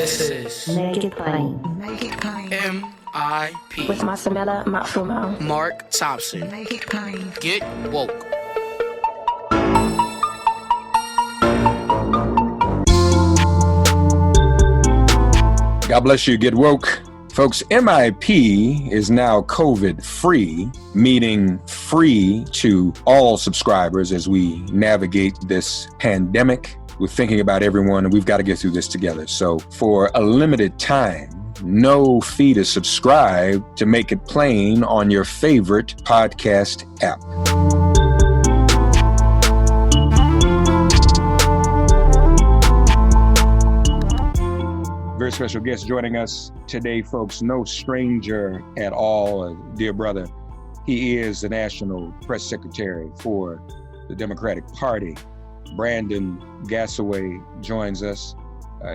This is Make it plain. Make It Plain. M.I.P. With Masamela Matfumo. Mark Thompson. Make It Plain. Get woke. God bless you. Get woke. Folks, MIP is now COVID-free, meaning free to all subscribers as we navigate this pandemic. We're thinking about everyone, and we've got to get through this together. So for a limited time, no fee to subscribe to Make It Plain on your favorite podcast app. Very special guest joining us today, folks. No stranger at all, dear brother. He is the National Press Secretary for the Democratic Party. Brandon Gassaway joins us.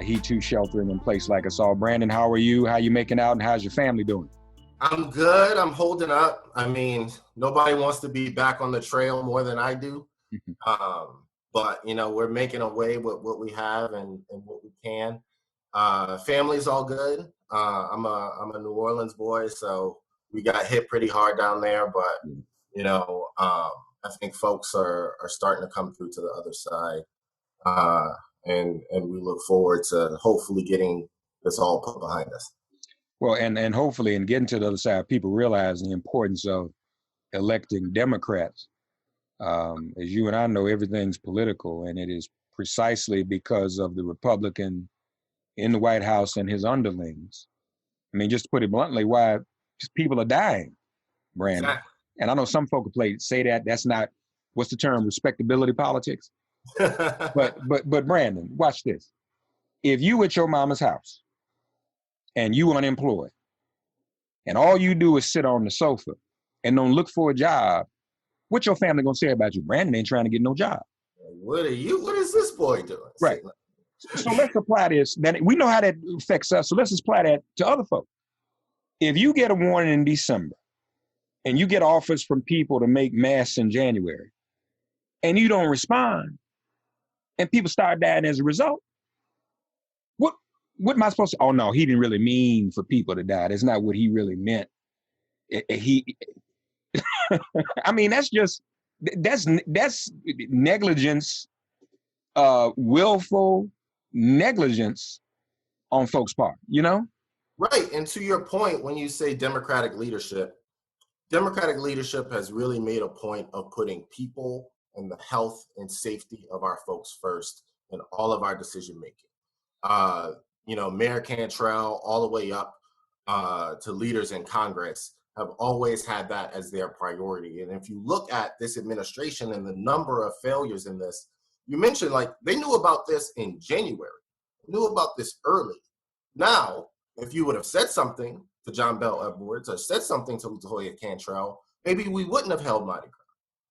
He too sheltering in place like us all. Brandon, how are you? How you making out, and how's your family doing? I'm good. I'm holding up. I mean, nobody wants to be back on the trail more than I do. But, you know, we're making a way with what we have and what we can. Family's all good. I'm a New Orleans boy, so we got hit pretty hard down there. But, you know, I think folks are starting to come through to the other side. And we look forward to hopefully getting this all put behind us. Well, and hopefully in getting to the other side, people realize the importance of electing Democrats. As you and I know, everything's political, and it is precisely because of the Republican in the White House and his underlings. I mean, just to put it bluntly, why people are dying, Brandon. Exactly. And I know some folk say that's not, what's the term, respectability politics? but Brandon, watch this. If you at your mama's house and you unemployed and all you do is sit on the sofa and don't look for a job, what your family gonna say about you? Brandon ain't trying to get no job. What is this boy doing? Right. So let's apply this. Then we know how that affects us. So let's apply that to other folks. If you get a warning in December and you get offers from people to make masks in January and you don't respond and people start dying as a result, what am I supposed to? Oh no, he didn't really mean for people to die. That's not what he really meant. I mean, that's negligence, willful negligence on folks' part, you know? Right. And to your point, when you say democratic leadership has really made a point of putting people and the health and safety of our folks first in all of our decision making. You know, Mayor Cantrell all the way up to leaders in Congress have always had that as their priority. And if you look at this administration and the number of failures in this, you mentioned like they knew about this in January, knew about this early. Now, if you would have said something to John Bel Edwards or said something to Latoya Cantrell, maybe we wouldn't have held Mardi Gras.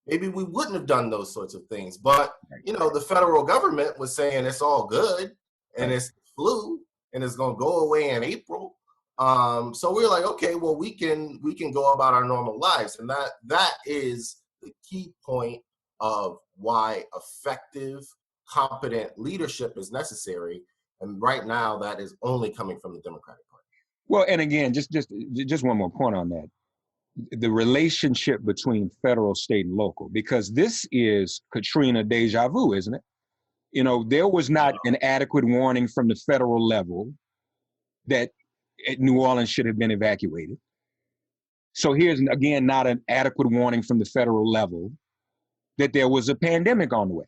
Maybe we wouldn't have done those sorts of things. But, you know, the federal government was saying it's all good and it's flu and it's going to go away in April. So we're like, okay, well, we can go about our normal lives. And that is the key point of why effective, competent leadership is necessary. And right now, that is only coming from the Democratic Party. Well, and again, just one more point on that. The relationship between federal, state, and local, because this is Katrina deja vu, isn't it? You know, there was not an adequate warning from the federal level that New Orleans should have been evacuated. So here's, again, not an adequate warning from the federal level that there was a pandemic on the way.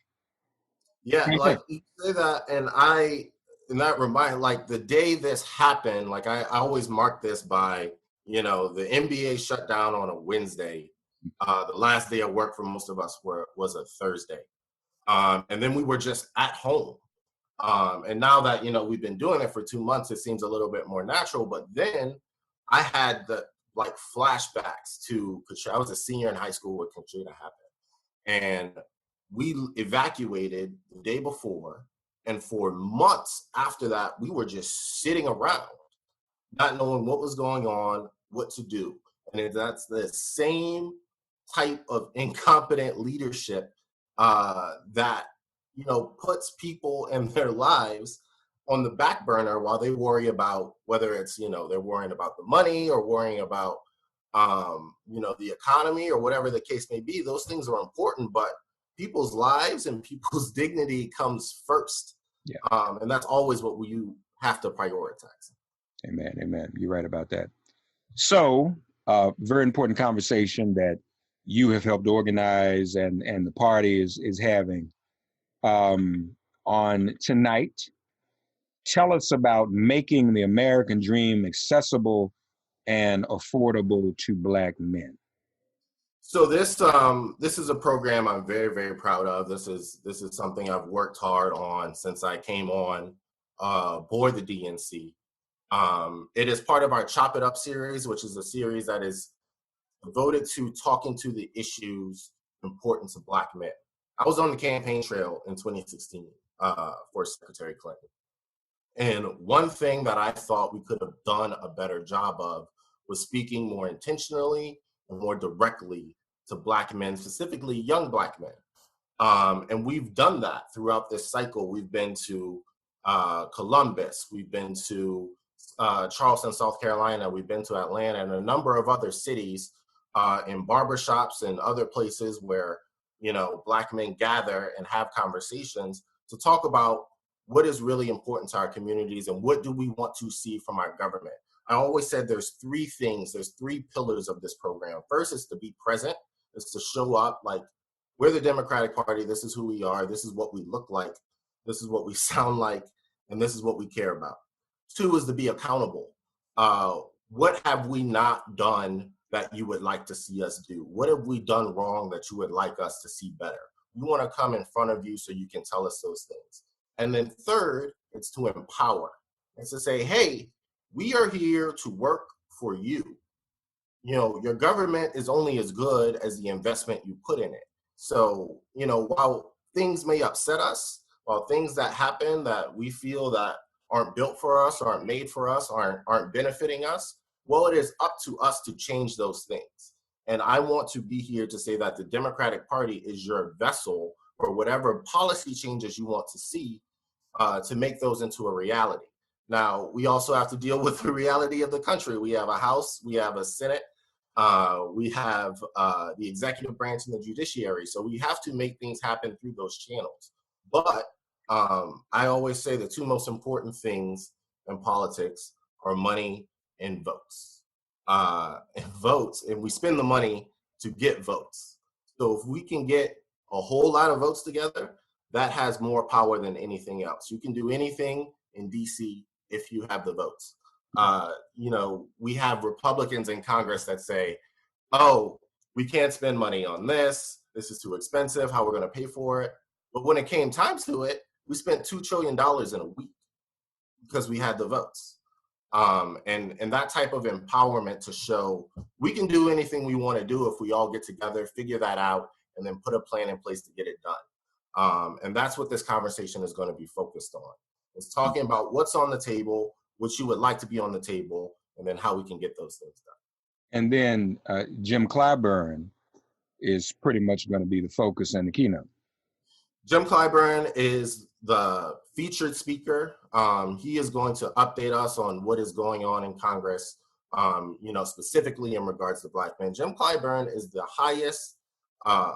Yeah, like you say that, and that remind, like the day this happened, like I always mark this by, you know, the NBA shut down on a Wednesday. The last day of work for most of us was a Thursday. And then we were just at home. And now that, you know, we've been doing it for 2 months, it seems a little bit more natural. But then I had the like flashbacks to Katrina. I was a senior in high school when Katrina happened. And we evacuated the day before. And for months after that, we were just sitting around, not knowing what was going on, what to do. And that's the same type of incompetent leadership that, you know, puts people and their lives on the back burner while they worry about whether it's, they're worrying about the money or worrying about, the economy or whatever the case may be. Those things are important, but people's lives and people's dignity comes first. Yeah. And that's always what you have to prioritize. Amen. Amen. You're right about that. So, very important conversation that you have helped organize and the party is having on tonight. Tell us about making the American dream accessible and affordable to Black men. So this is a program I'm very, very proud of. This is something I've worked hard on since I came on board the DNC. It is part of our Chop It Up series, which is a series that is devoted to talking to the issues important to Black men. I was on the campaign trail in 2016 for Secretary Clinton. And one thing that I thought we could have done a better job of was speaking more intentionally and more directly to Black men, specifically young Black men. And we've done that throughout this cycle. We've been to Columbus, we've been to Charleston, South Carolina, we've been to Atlanta, and a number of other cities in barbershops and other places where, Black men gather and have conversations to talk about what is really important to our communities and what do we want to see from our government. I always said there's three pillars of this program. First is to be present, is to show up like, we're the Democratic Party, this is who we are, this is what we look like, this is what we sound like, and this is what we care about. Two is to be accountable. What have we not done that you would like to see us do? What have we done wrong that you would like us to see better? We want to come in front of you so you can tell us those things. And then third, it's to empower. It's to say, hey, we are here to work for you. Your government is only as good as the investment you put in it. So, while things may upset us, while things that happen that we feel that aren't built for us, aren't made for us, aren't benefiting us, well, it is up to us to change those things. And I want to be here to say that the Democratic Party is your vessel for whatever policy changes you want to see to make those into a reality. Now, we also have to deal with the reality of the country. We have a House, we have a Senate, we have the executive branch and the judiciary. So we have to make things happen through those channels. But I always say the two most important things in politics are money and votes. And we spend the money to get votes. So if we can get a whole lot of votes together, that has more power than anything else. You can do anything in DC if you have the votes. We have Republicans in Congress that say, oh, we can't spend money on this. This is too expensive. How we're going to pay for it. But when it came time to it, we spent $2 trillion in a week because we had the votes. And that type of empowerment to show we can do anything we want to do if we all get together, figure that out, and then put a plan in place to get it done. And that's what this conversation is going to be focused on. It's talking about what's on the table, what you would like to be on the table, and then how we can get those things done. And then Jim Clyburn is pretty much going to be the focus and the keynote. Jim Clyburn is the featured speaker. He is going to update us on what is going on in Congress, specifically in regards to Black men. Jim Clyburn is the highest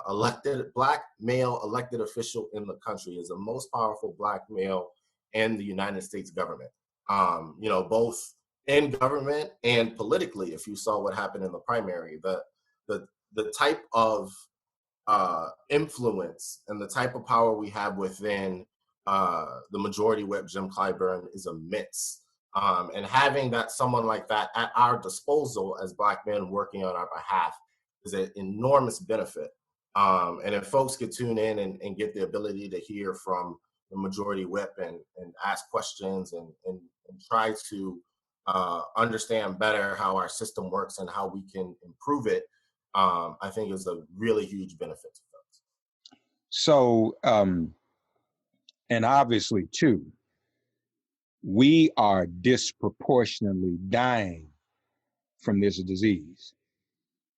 elected Black male elected official in the country, is the most powerful Black male in the United States government, both in government and politically. If you saw what happened in the primary, the type of influence and the type of power we have within the majority whip, Jim Clyburn, is immense. And having someone like that at our disposal as Black men working on our behalf is an enormous benefit. And if folks could tune in and get the ability to hear from the majority whip and ask questions and try to understand better how our system works and how we can improve it, I think is a really huge benefit to folks. So, and obviously too, we are disproportionately dying from this disease.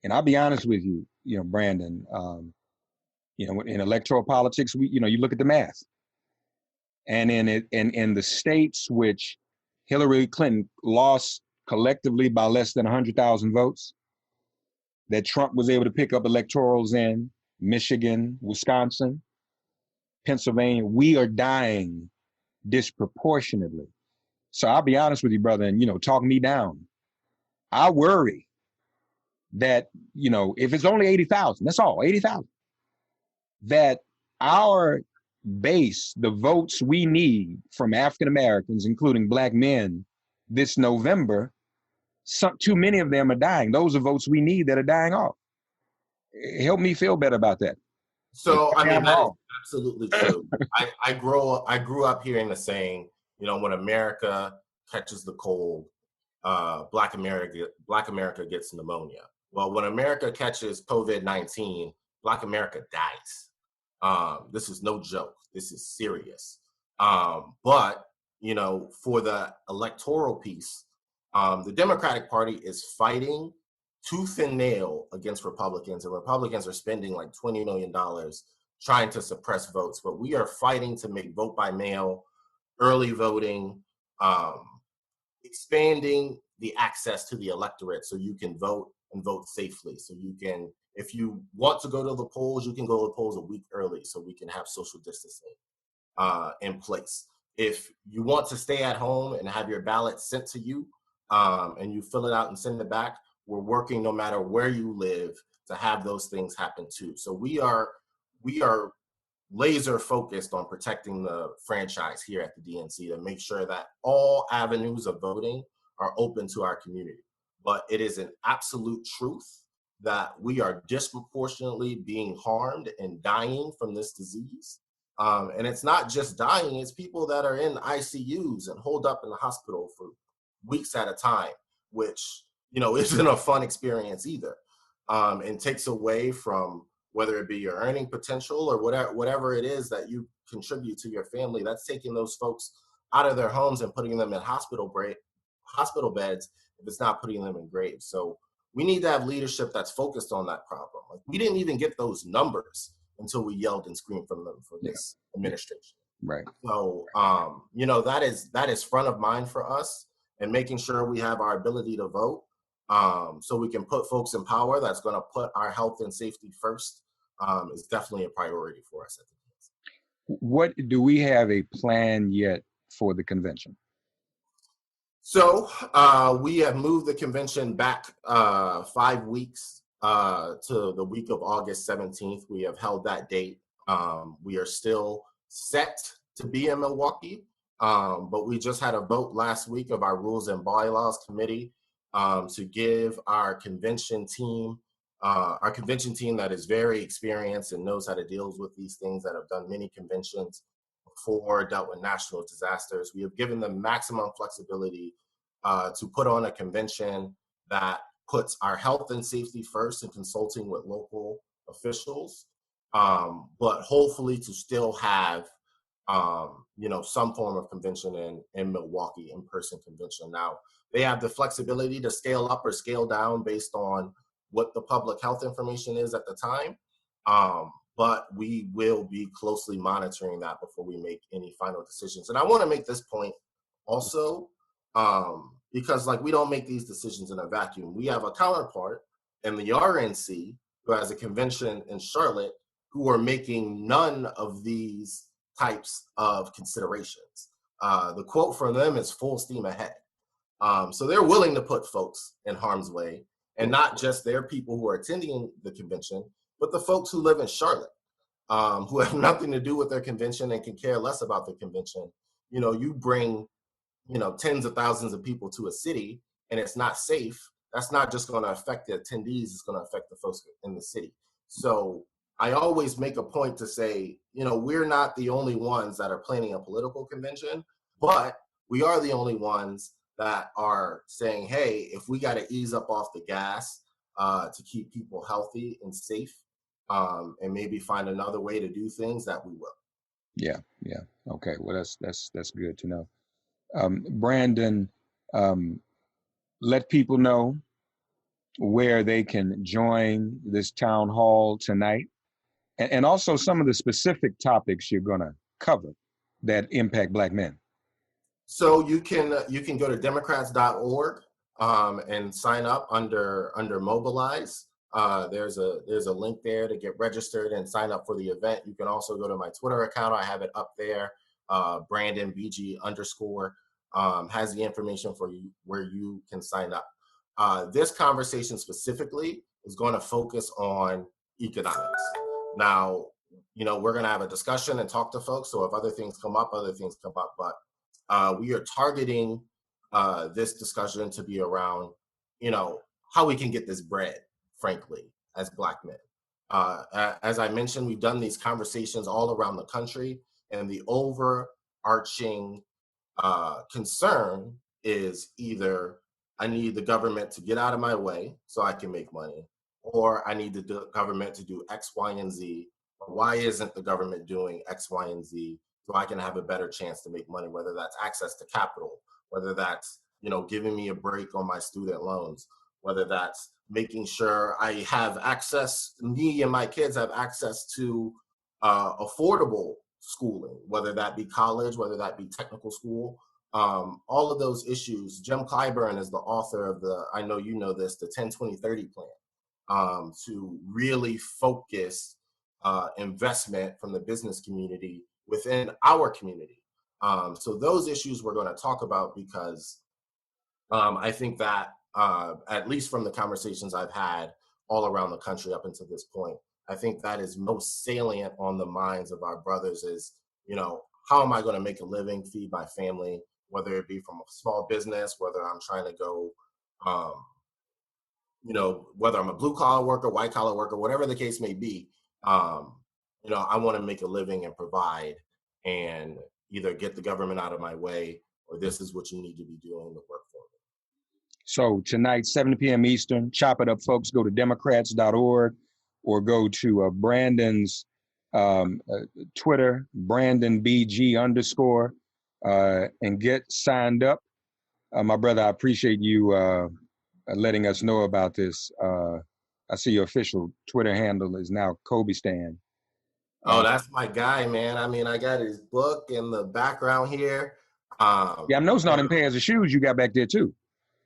And I'll be honest with you, Brandon, in electoral politics, you look at the math. And in the states which Hillary Clinton lost collectively by less than 100,000 votes, that Trump was able to pick up electorals in Michigan, Wisconsin, Pennsylvania, we are dying disproportionately. So I'll be honest with you, brother, and, talk me down. I worry that, if it's only 80,000, that's all, 80,000, that our base, the votes we need from African Americans, including Black men, this November, too many of them are dying. Those are votes we need that are dying off. Help me feel better about that. So, I mean, that is absolutely true. I grew up hearing the saying, when America catches the cold, Black America gets pneumonia. Well, when America catches COVID-19, Black America dies. This is no joke. This is serious. But, for the electoral piece, the Democratic Party is fighting tooth and nail against Republicans, and Republicans are spending like $20 million trying to suppress votes. But we are fighting to make vote by mail, early voting, expanding the access to the electorate so you can vote and vote safely. So you can, if you want to go to the polls, you can go to the polls a week early so we can have social distancing in place. If you want to stay at home and have your ballot sent to you and you fill it out and send it back, we're working no matter where you live to have those things happen too. So we are laser focused on protecting the franchise here at the DNC to make sure that all avenues of voting are open to our community. But it is an absolute truth that we are disproportionately being harmed and dying from this disease. And it's not just dying, it's people that are in ICUs and holed up in the hospital for weeks at a time, which, isn't a fun experience either. And takes away from whether it be your earning potential or whatever it is that you contribute to your family. That's taking those folks out of their homes and putting them in hospital beds if it's not putting them in graves. So we need to have leadership that's focused on that problem. Like, we didn't even get those numbers until we yelled and screamed from them for this administration. Right. So, that is front of mind for us, and making sure we have our ability to vote so we can put folks in power that's going to put our health and safety first is definitely a priority for us at the DNC. What do we have a plan yet for the convention? So we have moved the convention back 5 weeks to the week of August 17th. We have held that date. We are still set to be in Milwaukee, but we just had a vote last week of our Rules and Bylaws Committee to give our convention team that is very experienced and knows how to deal with these things, that have done many conventions before, dealt with national disasters. We have given them maximum flexibility to put on a convention that puts our health and safety first in consulting with local officials, but hopefully to still have some form of convention in Milwaukee, in-person convention. Now, they have the flexibility to scale up or scale down based on what the public health information is at the time. But we will be closely monitoring that before we make any final decisions. And I want to make this point also, because we don't make these decisions in a vacuum. We have a counterpart in the RNC who has a convention in Charlotte who are making none of these types of considerations. The quote from them is full steam ahead. So they're willing to put folks in harm's way, and not just their people who are attending the convention, but the folks who live in Charlotte, who have nothing to do with their convention and can care less about the convention. You bring, tens of thousands of people to a city and it's not safe. That's not just going to affect the attendees, it's going to affect the folks in the city. So I always make a point to say, we're not the only ones that are planning a political convention, but we are the only ones that are saying, hey, if we got to ease up off the gas to keep people healthy and safe, and maybe find another way to do things, that we will. Yeah. Okay. Well, that's good to know. Brandon, let people know where they can join this town hall tonight, and also some of the specific topics you're going to cover. that impact Black men? So you can go to Democrats.org and sign up under Mobilize. There's a link there to get registered and sign up for the event. You can also go to my Twitter account. I have it up there. Brandon BG _ has the information for you where you can sign up. This conversation specifically is going to focus on economics. Now, we're going to have a discussion and talk to folks. So if other things come up, but we are targeting this discussion to be around, how we can get this bread, frankly, as Black men. As I mentioned, we've done these conversations all around the country, and the overarching concern is either I need the government to get out of my way so I can make money, or I need the government to do X, Y, and Z. Why isn't the government doing X, Y, and Z so I can have a better chance to make money, whether that's access to capital, whether that's, giving me a break on my student loans, whether that's making sure I have access, me and my kids have access to affordable schooling, whether that be college, whether that be technical school, all of those issues. Jim Clyburn is the author of I know you know this, the 10-20-30 plan, to really focus investment from the business community within our community. So those issues we're going to talk about because I think that at least from the conversations I've had all around the country up until this point, I think that is most salient on the minds of our brothers is, how am I going to make a living, feed my family, whether it be from a small business, whether I'm trying to go, whether I'm a blue collar worker, white collar worker, whatever the case may be, I want to make a living and provide and either get the government out of my way or this is what you need to be doing to work for me. So tonight, 7 p.m. Eastern, chop it up, folks. Go to Democrats.org or go to Brandon's Twitter, Brandon BG _ and get signed up. My brother, I appreciate you letting us know about this. I see your official Twitter handle is now Kobe Stan. Oh, that's my guy, man. I mean, I got his book in the background here. Yeah, I'm noticing all them pairs of shoes you got back there too.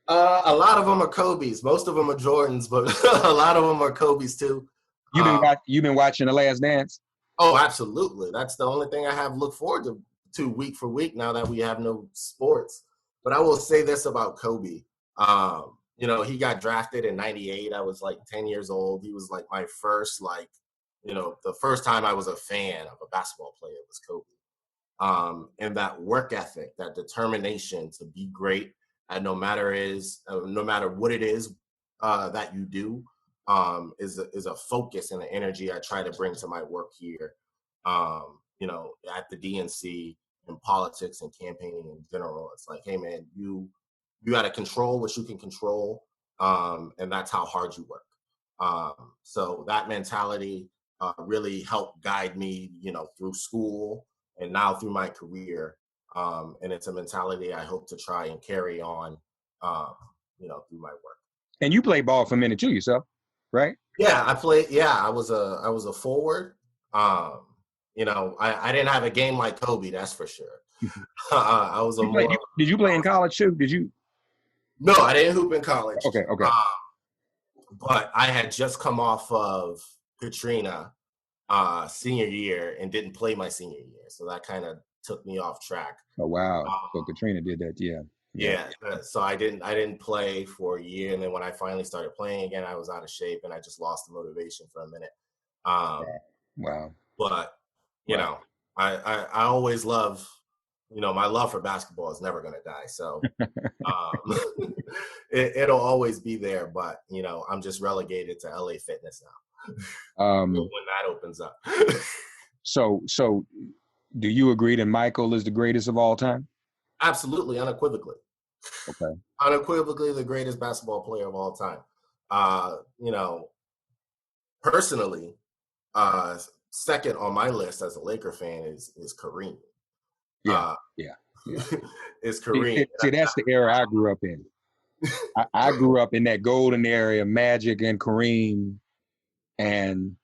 A lot of them are Kobe's. Most of them are Jordans, but a lot of them are Kobe's too. You've been watching The Last Dance? Oh, absolutely. That's the only thing I have look forward to week for week now that we have no sports. But I will say this about Kobe. He got drafted in '98. I was like 10 years old. He was like my first, the first time I was a fan of a basketball player was Kobe. And that work ethic, that determination to be great at no matter what it is that you do, is a focus and an energy I try to bring to my work here, at the DNC, in politics and campaigning in general. It's like, hey man, you got to control what you can control, and that's how hard you work. So that mentality really helped guide me, through school and now through my career. And it's a mentality I hope to try and carry on, through my work. And you played ball for a minute too yourself, right? Yeah, I played. Yeah, I was a forward. I didn't have a game like Kobe, that's for sure. I was Did you play in college too? Did you? No, I didn't hoop in college. Okay. But I had just come off of Katrina senior year and didn't play my senior year, so that kind of took me off track. Oh wow! So Katrina did that, yeah. Yeah. So I didn't play for a year, and then when I finally started playing again, I was out of shape and I just lost the motivation for a minute. Wow. But I always love, my love for basketball is never going to die. So it'll always be there. But I'm just relegated to LA Fitness now. When that opens up. So do you agree that Michael is the greatest of all time? Absolutely, unequivocally. Okay. Unequivocally the greatest basketball player of all time. Personally, second on my list as a Laker fan is Kareem. Yeah. Is Kareem. See, that's the era I grew up in. I grew up in that golden era, Magic and Kareem, and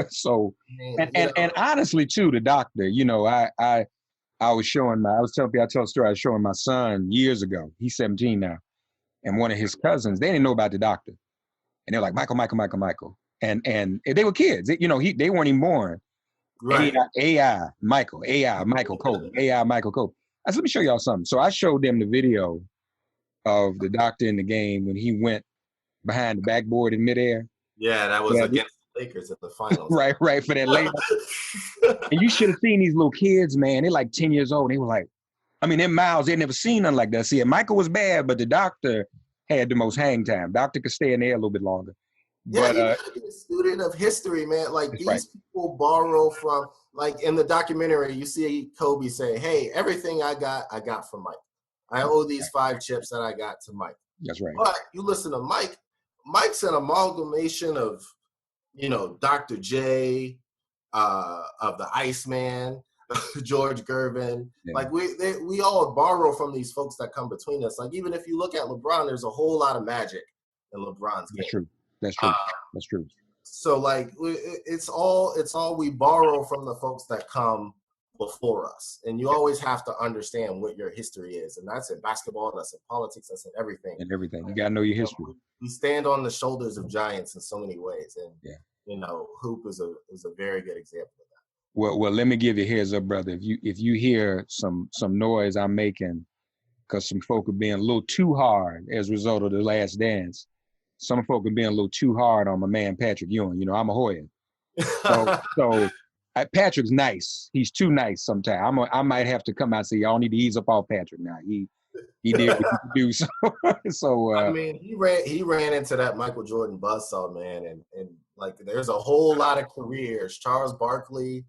so and honestly too, the doctor. I was telling people, I tell a story, I was showing my son years ago, he's 17 now, and one of his cousins, they didn't know about the doctor. And they're like, Michael. And they were kids, they weren't even born. Right. Michael Cole, Michael Cole. I said, let me show y'all something. So I showed them the video of the doctor in the game when he went behind the backboard in midair. Yeah, that was against the Lakers at the finals. right, for that layup. And you should have seen these little kids, man. They're like 10 years old. They were like, they're miles. They'd never seen nothing like that. See, Michael was bad, but the doctor had the most hang time. Doctor could stay in there a little bit longer. Yeah, you gotta be a student of history, man. Like these people borrow from, like in the documentary, you see Kobe say, "Hey, everything I got from Mike. I owe these 5 chips that I got to Mike." That's right. But you listen to Mike. Mike's an amalgamation of, Dr. J, of the Iceman, George Gervin. Yeah. Like we all borrow from these folks that come between us. Like even if you look at LeBron, there's a whole lot of magic in LeBron's game. That's true. So like it's all we borrow from the folks that come before us, and you always have to understand what your history is, and that's in basketball, that's in politics, that's in everything. You gotta know your history. We stand on the shoulders of giants in so many ways, and Hoop is a very good example of that. Well, let me give you a heads up, brother. If you hear some noise I'm making, because some folk are being a little too hard as a result of the Last Dance. Some folk are being a little too hard on my man Patrick Ewing. I'm a Hoya, so Patrick's nice. He's too nice sometimes. I might have to come out and say, y'all need to ease up off Patrick now. He did what he could do. So he ran into that Michael Jordan buzzsaw, man, and like there's a whole lot of careers. Charles Barkley,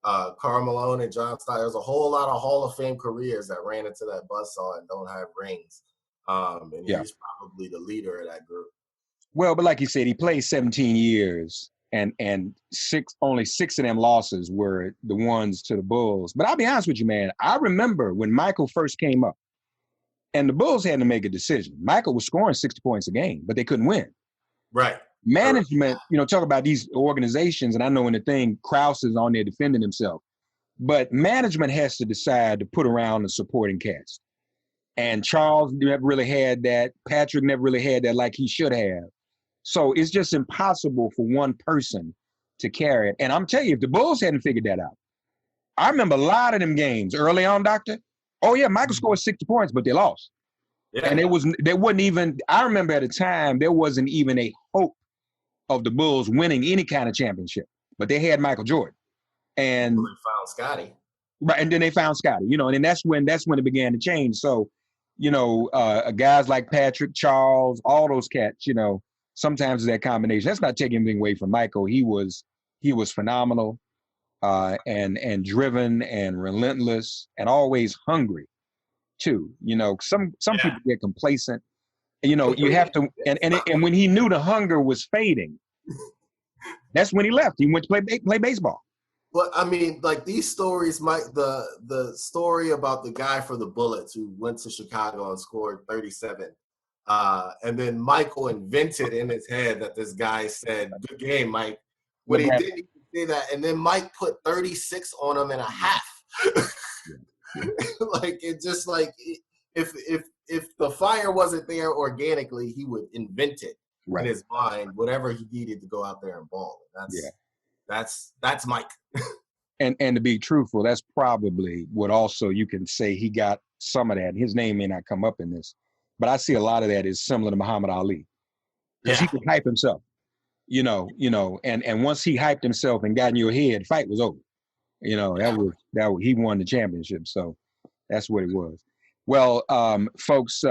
Karl Malone, and John Stockton. There's a whole lot of Hall of Fame careers that ran into that buzzsaw and don't have rings. He's probably the leader of that group. Well, but like you said, he played 17 years, and only 6 of them losses were the ones to the Bulls. But I'll be honest with you, man. I remember when Michael first came up, and the Bulls had to make a decision. Michael was scoring 60 points a game, but they couldn't win. Right. Management, talk about these organizations, and I know in the thing, Krause is on there defending himself. But management has to decide to put around the supporting cast. And Charles never really had that. Patrick never really had that like he should have. So it's just impossible for one person to carry it. And I'm telling you, if the Bulls hadn't figured that out, I remember a lot of them games early on, Doctor. Oh yeah, Michael scored 60 points, but they lost. Yeah. And there wasn't even, I remember at the time, there wasn't even a hope of the Bulls winning any kind of championship. But they had Michael Jordan. And they found Scotty. Right, and then they found Scotty, and then that's when it began to change. So, guys like Patrick, Charles, all those cats, sometimes it's that combination. That's not taking anything away from Michael. He was phenomenal, and driven and relentless and always hungry too. Some people get complacent. You have to, and when he knew the hunger was fading, that's when he left. He went to play baseball. But I mean, like these stories, the story about the guy for the Bullets who went to Chicago and scored 37. And then Michael invented in his head that this guy said, "Good game, Mike." When he didn't even say that, and then Mike put 36 on him in a half. Like it just like if the fire wasn't there organically, he would invent it in his mind, whatever he needed to go out there and ball. That's Mike. And to be truthful, that's probably what also you can say he got some of that. His name may not come up in this, but I see a lot of that is similar to Muhammad Ali. Because he could hype himself, and once he hyped himself and got in your head, fight was over. That was he won the championship. So that's what it was. Well, folks,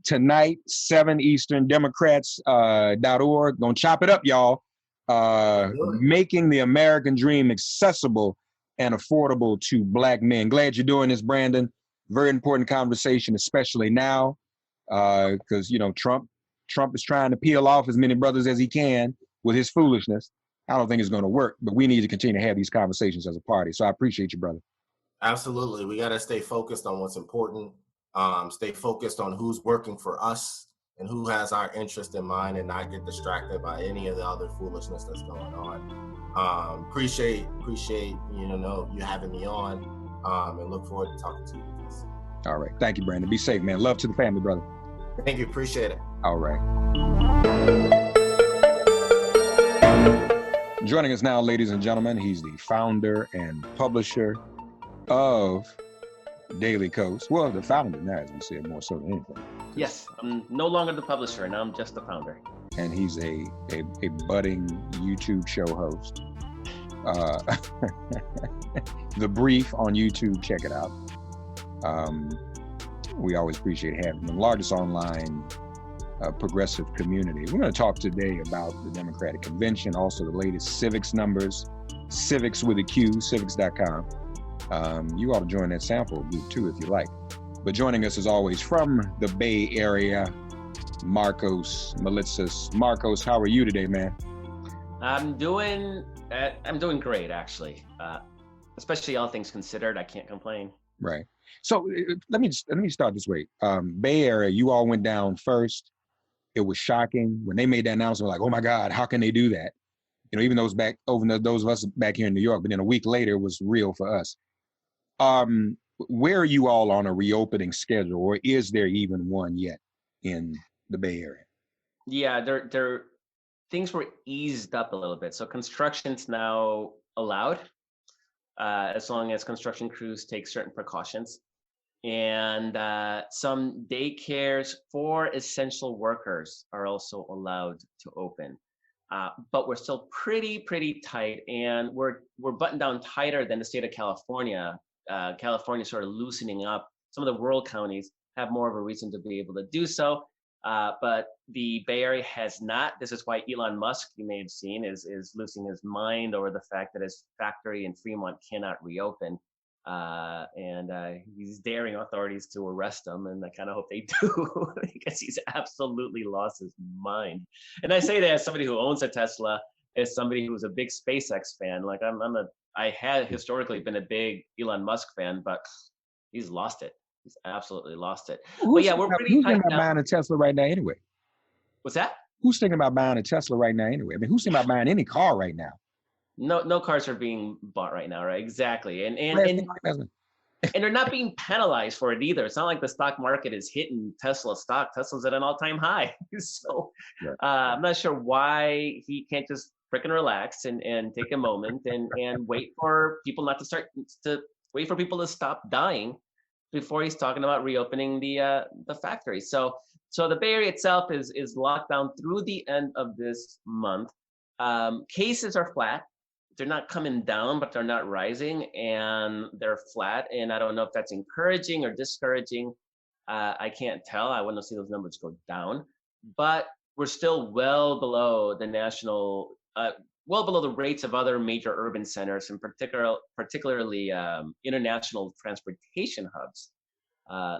tonight, 7 Eastern, Democrats.org. Gonna chop it up, y'all. Making the American dream accessible and affordable to Black men. Glad you're doing this, Brandon. Very important conversation, especially now, because Trump is trying to peel off as many brothers as he can with his foolishness. I don't think it's going to work, but we need to continue to have these conversations as a party. So I appreciate you, brother. Absolutely. We got to stay focused on what's important. Stay focused on who's working for us and who has our interest in mind, and not get distracted by any of the other foolishness that's going on. Appreciate you having me on. and look forward to talking to you. All right. Thank you, Brandon. Be safe, man. Love to the family, brother. Thank you. Appreciate it. All right. Joining us now, ladies and gentlemen, he's the founder and publisher of DailyKos. Well, the founder now, as we said, more so than anything. Yes, I'm no longer the publisher, now I'm just the founder. And he's a budding YouTube show host. The Brief on YouTube, check it out. We always appreciate having the largest online progressive community. We're going to talk today about the Democratic Convention, also the latest Civiqs numbers, Civiqs with a Q, civiqs.com. You ought to join that sample group too if you like. But joining us as always from the Bay Area, Markos, Moulitsas. Markos, how are you today, man? I'm doing great, actually. Especially all things considered, I can't complain. Right. So let me start this way. Bay Area, you all went down first. It was shocking when they made that announcement. Like, oh my God, how can they do that? You know, even those of us back here in New York. But then a week later, it was real for us. Where are you all on a reopening schedule, or is there even one yet in the Bay Area? Yeah, things were eased up a little bit. So construction's now allowed, as long as construction crews take certain precautions. And some daycares for essential workers are also allowed to open. But we're still pretty tight, and we're buttoned down tighter than the state of California. California sort of loosening up. Some of the rural counties have more of a reason to be able to do so. But the Bay Area has not. This is why Elon Musk, you may have seen, is losing his mind over the fact that his factory in Fremont cannot reopen. And he's daring authorities to arrest him, and I kind of hope they do because he's absolutely lost his mind. And I say that as somebody who owns a Tesla, as somebody who's a big SpaceX fan. Like I had historically been a big Elon Musk fan, but he's lost it. He's absolutely lost it. But yeah, we're pretty tight now. Who's thinking about buying a Tesla right now anyway? What's that? Who's thinking about buying a Tesla right now anyway? I mean, who's thinking about buying any car right now? No cars are being bought right now, right? Exactly. And they're not being penalized for it either. It's not like the stock market is hitting Tesla stock. Tesla's at an all-time high. So I'm not sure why he can't just frickin' relax and take a moment and wait for people wait for people to stop dying before he's talking about reopening the factory. So the Bay Area itself is locked down through the end of this month. Cases are flat. They're not coming down, but they're not rising, and they're flat. And I don't know if that's encouraging or discouraging. I can't tell. I want to see those numbers go down, but we're still well below the national, well below the rates of other major urban centers, and particularly international transportation hubs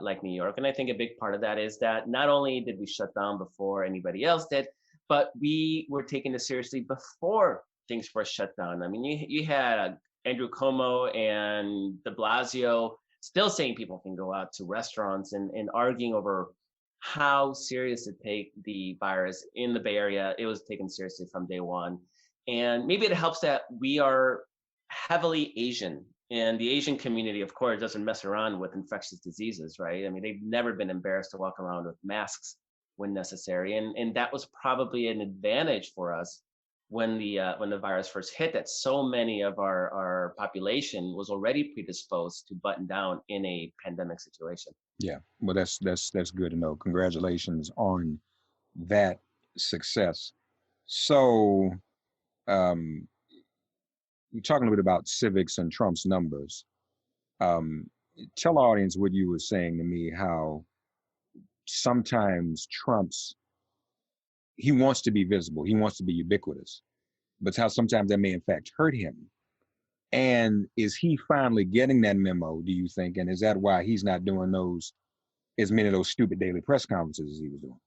like New York. And I think a big part of that is that not only did we shut down before anybody else did, but we were taking it seriously before things were shut down. I mean, you had Andrew Cuomo and de Blasio still saying people can go out to restaurants and arguing over how serious to take the virus in the Bay Area. It was taken seriously from day one. And maybe it helps that we are heavily Asian, and the Asian community, of course, doesn't mess around with infectious diseases, right? I mean, they've never been embarrassed to walk around with masks when necessary. And that was probably an advantage for us when the virus first hit, that so many of our population was already predisposed to button down in a pandemic situation. Yeah, well, that's good to know. Congratulations on that success. So, we're talking a little bit about Civiqs and Trump's numbers. Tell our audience what you were saying to me, how sometimes he wants to be visible, he wants to be ubiquitous, but how sometimes that may in fact hurt him. And is he finally getting that memo, do you think? And is that why he's not doing as many of those stupid daily press conferences as he was doing?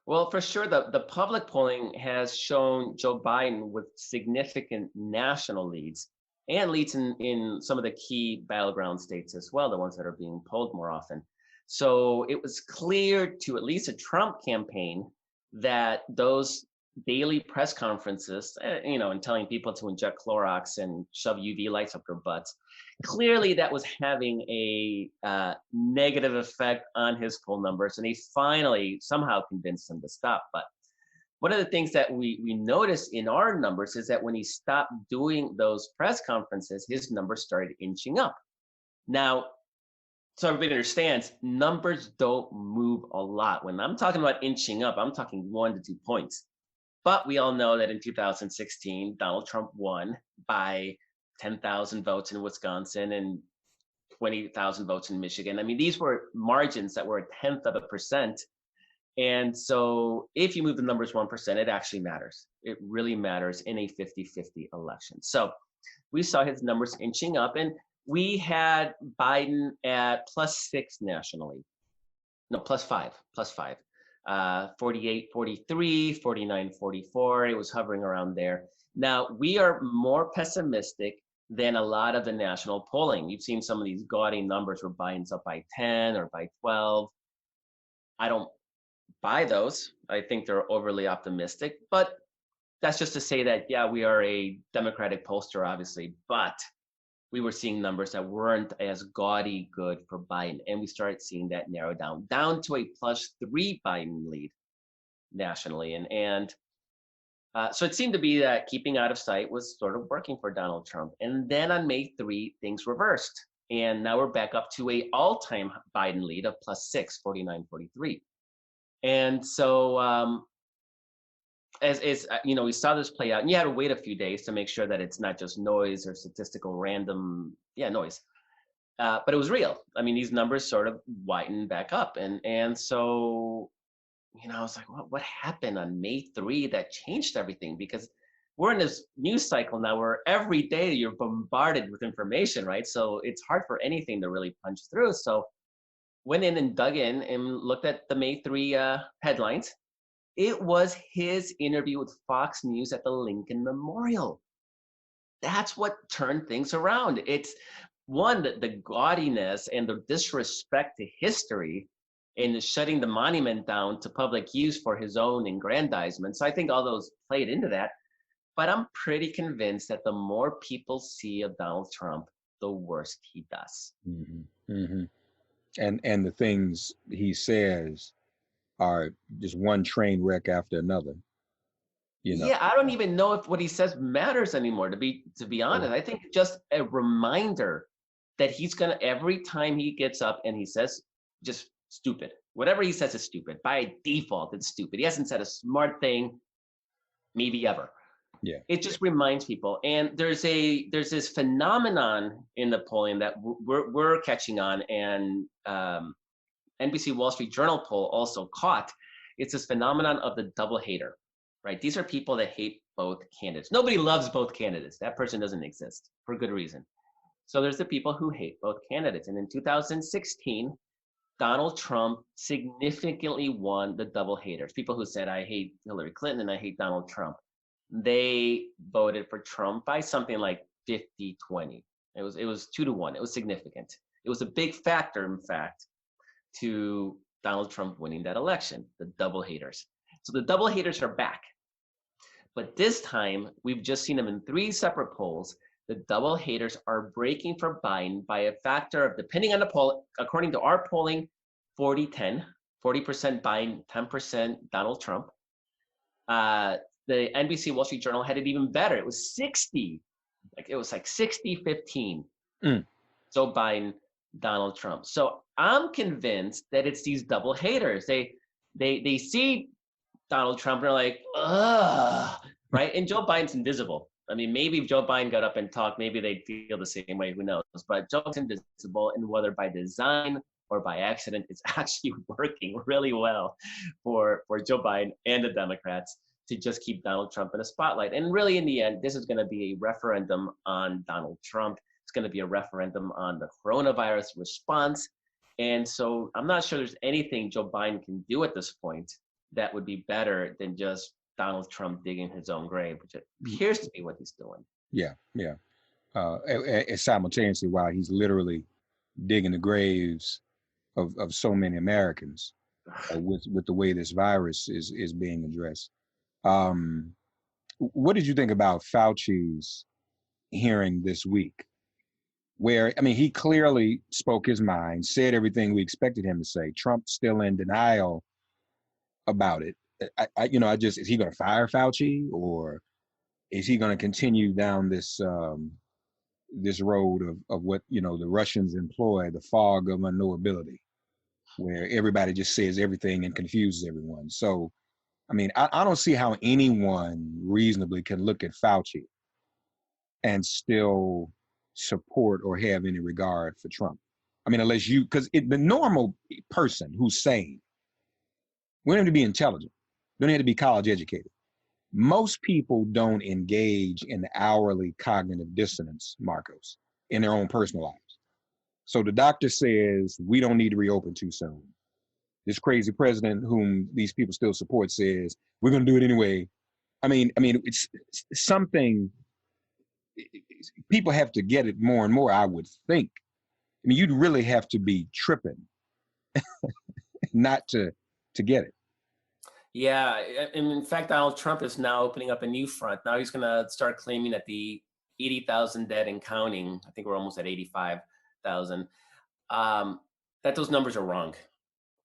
Well, for sure, the public polling has shown Joe Biden with significant national leads and leads in some of the key battleground states as well, the ones that are being polled more often. So it was clear to at least a Trump campaign that those daily press conferences, and telling people to inject Clorox and shove UV lights up their butts. Clearly, that was having a negative effect on his poll numbers, and he finally somehow convinced them to stop. But one of the things that we noticed in our numbers is that when he stopped doing those press conferences, his numbers started inching up. Now, so everybody understands, numbers don't move a lot. When I'm talking about inching up, I'm talking 1 to 2 points. But we all know that in 2016, Donald Trump won by 10,000 votes in Wisconsin and 20,000 votes in Michigan. I mean, these were margins that were 0.1%. And so if you move the numbers 1%, it actually matters. It really matters in a 50-50 election. So we saw his numbers inching up, and we had Biden at +6 nationally. No, +5. 48, 43, 49, 44. It was hovering around there. Now, we are more pessimistic than a lot of the national polling. You've seen some of these gaudy numbers where Biden's up by 10 or by 12. I don't buy those. I think they're overly optimistic, but that's just to say that, yeah, we are a Democratic pollster, obviously, but we were seeing numbers that weren't as gaudy good for Biden. And we started seeing that narrow down to a +3 Biden lead nationally. And so it seemed to be that keeping out of sight was sort of working for Donald Trump. And then on May 3, things reversed. And now we're back up to a all-time Biden lead of +6, 49, 43. And so as we saw this play out, and you had to wait a few days to make sure that it's not just noise or statistical random, noise. But it was real. I mean, these numbers sort of widened back up. And so, I was like, what happened on May 3 that changed everything? Because we're in this news cycle now where every day you're bombarded with information, right? So it's hard for anything to really punch through. So went in and dug in and looked at the May 3 headlines. It was his interview with Fox News at the Lincoln Memorial. That's what turned things around. It's one, the gaudiness and the disrespect to history in shutting the monument down to public use for his own aggrandizement. So I think all those played into that. But I'm pretty convinced that the more people see of Donald Trump, the worse he does. Mm-hmm. Mm-hmm. And the things he says are just one train wreck after another. Yeah, I don't even know if what he says matters anymore, to be honest. I think just a reminder that he's gonna, every time he gets up and he says just stupid, whatever he says is stupid. By default, it's stupid. He hasn't said a smart thing, maybe ever. Yeah. It just reminds people. And there's this phenomenon in the polling that we're catching on, and NBC Wall Street Journal poll also caught. It's this phenomenon of the double hater, right? These are people that hate both candidates. Nobody loves both candidates. That person doesn't exist for good reason. So there's the people who hate both candidates. And in 2016, Donald Trump significantly won the double haters. People who said, I hate Hillary Clinton and I hate Donald Trump. They voted for Trump by something like 50-20. It was 2-1. It was significant. It was a big factor, in fact, to Donald Trump winning that election, the double haters. So the double haters are back. But this time, we've just seen them in 3 separate polls. The double haters are breaking for Biden by a factor of, depending on the poll, according to our polling, 40-10, 40% Biden, 10% Donald Trump. The NBC Wall Street Journal had it even better. It was 60, it was like 60-15. So Biden, Donald Trump. So I'm convinced that it's these double haters. They see Donald Trump and they're like, ugh, right? And Joe Biden's invisible. I mean, maybe if Joe Biden got up and talked, maybe they'd feel the same way, who knows? But Joe's invisible, and whether by design or by accident, it's actually working really well for Joe Biden and the Democrats to just keep Donald Trump in the spotlight. And really, in the end, this is going to be a referendum on Donald Trump. It's going to be a referendum on the coronavirus response. And so I'm not sure there's anything Joe Biden can do at this point that would be better than just Donald Trump digging his own grave, which appears to be what he's doing. Yeah. Simultaneously, while he's literally digging the graves of so many Americans with the way this virus is being addressed. What did you think about Fauci's hearing this week? Where, I mean, he clearly spoke his mind, said everything we expected him to say. Trump's still in denial about it. Is he going to fire Fauci, or is he going to continue down this this road of what, the Russians employ, the fog of unknowability, where everybody just says everything and confuses everyone? So, I mean, I don't see how anyone reasonably can look at Fauci and still support or have any regard for Trump. I mean, unless because the normal person who's sane, we don't have to be intelligent. We don't have to be college educated. Most people don't engage in hourly cognitive dissonance, Markos, in their own personal lives. So the doctor says, we don't need to reopen too soon. This crazy president, whom these people still support, says, we're going to do it anyway. I mean, it's something, people have to get it more and more, I would think. I mean, you'd really have to be tripping not to get it. Yeah, and in fact, Donald Trump is now opening up a new front. Now he's going to start claiming that the 80,000 dead and counting, I think we're almost at 85,000, that those numbers are wrong,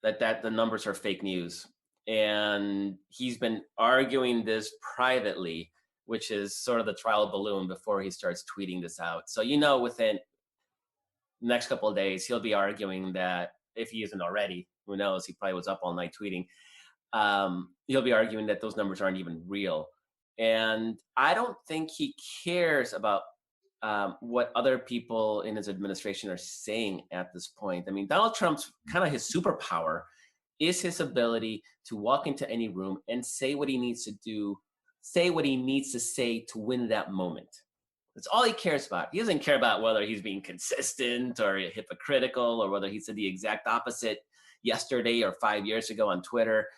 that the numbers are fake news. And he's been arguing this privately, which is sort of the trial balloon before he starts tweeting this out. So, within the next couple of days, he'll be arguing that, if he isn't already, who knows, he probably was up all night tweeting. He'll be arguing that those numbers aren't even real. And I don't think he cares about what other people in his administration are saying at this point. I mean, Donald Trump's kind of his superpower is his ability to walk into any room and say what he needs to do, say what he needs to say to win that moment. That's all he cares about. He doesn't care about whether he's being consistent or hypocritical or whether he said the exact opposite yesterday or 5 years ago on Twitter.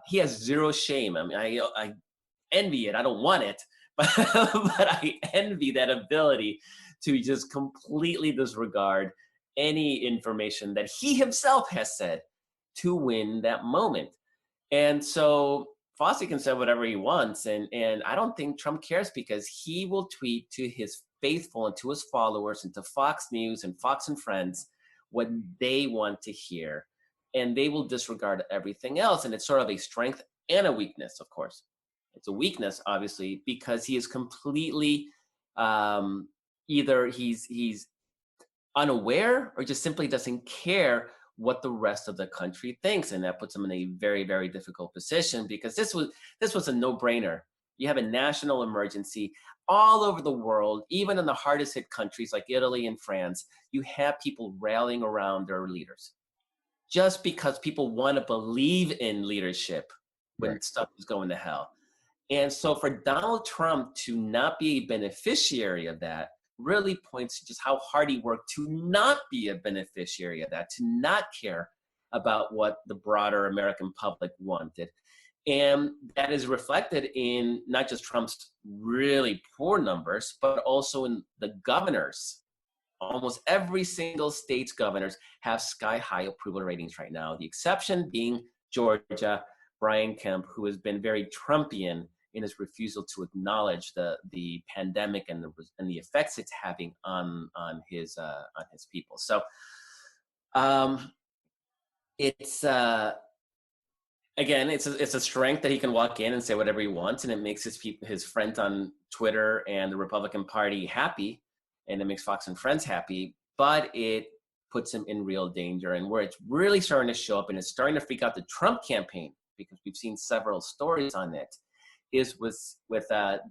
He has zero shame. I mean, I envy it. I don't want it, but I envy that ability to just completely disregard any information that he himself has said to win that moment. And so Fauci can say whatever he wants, and I don't think Trump cares, because he will tweet to his faithful and to his followers and to Fox News and Fox and Friends what they want to hear, and they will disregard everything else. And it's sort of a strength and a weakness, of course. It's a weakness, obviously, because he is completely either he's unaware or just simply doesn't care what the rest of the country thinks, and that puts him in a very, very difficult position, because this was a no-brainer. You have a national emergency all over the world, even in the hardest hit countries like Italy and France. You have people rallying around their leaders just because people want to believe in leadership when stuff is going to hell. And so for Donald Trump to not be a beneficiary of that really points to just how hard he worked to not be a beneficiary of that, to not care about what the broader American public wanted. And that is reflected in not just Trump's really poor numbers, but also in the governors. Almost every single state's governors have sky-high approval ratings right now. The exception being Georgia, Brian Kemp, who has been very Trumpian in his refusal to acknowledge the pandemic and the effects it's having on his people. So it's again, it's a strength that he can walk in and say whatever he wants, and it makes his friends on Twitter and the Republican Party happy, and it makes Fox and Friends happy. But it puts him in real danger, and where it's really starting to show up, and it's starting to freak out the Trump campaign, because we've seen several stories on it, is with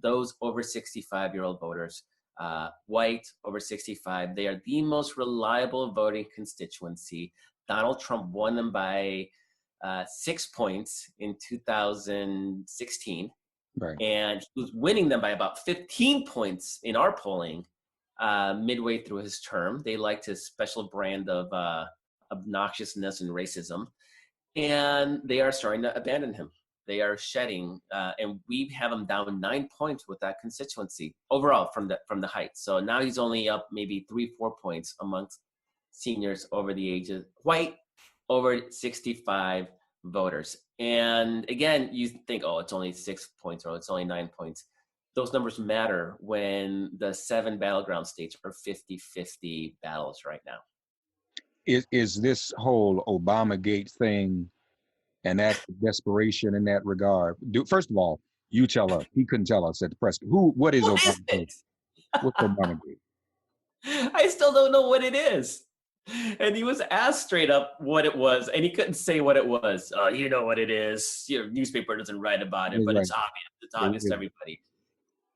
those over 65-year-old voters, white, over 65. They are the most reliable voting constituency. Donald Trump won them by 6 points in 2016. Right. And he was winning them by about 15 points in our polling midway through his term. They liked his special brand of obnoxiousness and racism. And they are starting to abandon him. They are shedding, and we have him down 9 points with that constituency overall from the height. So now he's only up maybe 3-4 points amongst seniors over the age of white, over 65, voters. And again, you think, oh, it's only 6 points or it's only 9 points. Those numbers matter when the 7 battleground states are 50-50 battles right now. Is this whole Obamagate thing an act of desperation in that regard? First of all, you tell us. He couldn't tell us at the press. What is Obamagate? What's Obamagate? I still don't know what it is. And he was asked straight up what it was, and he couldn't say what it was. You know what it is. Your newspaper doesn't write about it, but it's obvious. It's obvious to everybody.